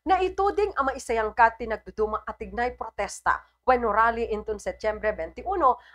Naituding ang maisayangkat ti nagduduma at tignay protesta when rally inton Setyembre 21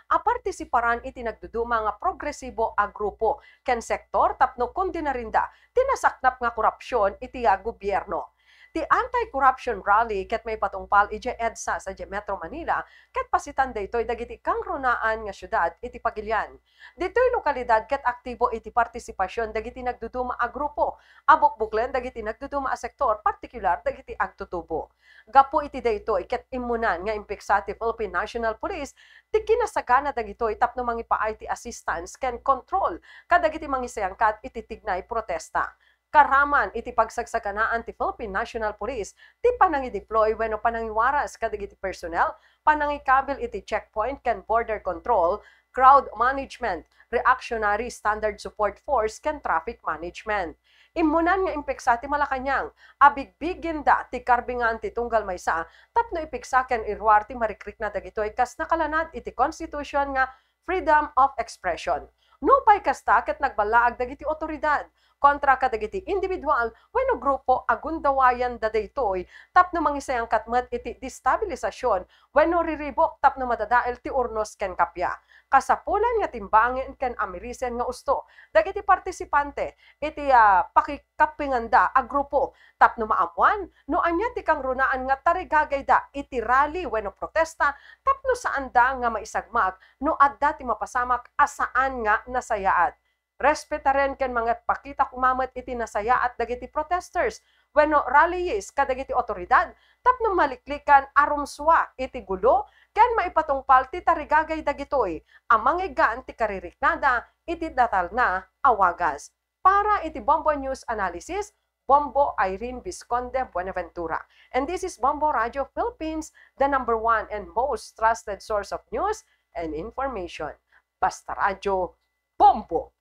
a partisiparan iti nagduduma nga progresibo a grupo ken sektor tapno kundi na rinda tinasaknap nga korupsyon iti gobyerno. Ti anti-corruption rally ket may patungpal iti EDSA sa Metro Manila ket pasitan daytoy dagiti kangrunaan nga syudad iti Pagilian. Ditoy lokalidad ket aktibo iti partisipasyon dagiti nagduduma a grupo, abukbuklen dagiti nagduduma a sektor, partikular dagiti agtutubo. Gapo iti daytoy ket immunan nga impeksa ti Philippine National Police ti kinasagana dagitoy tapno mangipaay ti assistance ken control kadagiti mangisayangkat iti tignay protesta. Karaman iti pagsagsaganaan ti Philippine National Police ti panangi-deploy wenno panangiwaras kadagiti personnel, panangikabil iti checkpoint ken border control, crowd management, reactionary standard support force ken traffic management. Immunan nga impeksa ti Malacañang, abigbigin da ti karbingan ti tunggal maysa tapno ipeksa ken irwar ti marikrik na dagitoy kas nakalanad iti constitution nga freedom of expression. Nupay kasta ket nagbalaag dagiti otoridad kontra kadagiti individual wenno grupo agundawayan da daytoy tapno mangisayang katmet iti destabilisasyon wenno riribok tapno madadael ti urnos ken kapya. Kasapulan nga timbangin ken amerisen nga usto dagiti partisipante iti pakikapinganda a grupo tapno maamuan no anya ti kangrunaan nga tarigagay da iti rally wenno protesta tapno saan da nga maisagmak no adda ti mapasamak asaan nga nasayaat. Respetaren ken mga pakita kumamet iti nasaya at dagiti protesters wenno rallyis kadagiti otoridad tapno maliklikan arumswa iti gulo ken maipatungpal ti tarigagay dagitoy amang egan ti kaririknada iti datal na awagas. Para iti Bombo News Analysis, Bombo Irene Visconde Buenaventura. And this is Bombo Radio Philippines, the #1 and most trusted source of news and information. Basta Radio Bombo!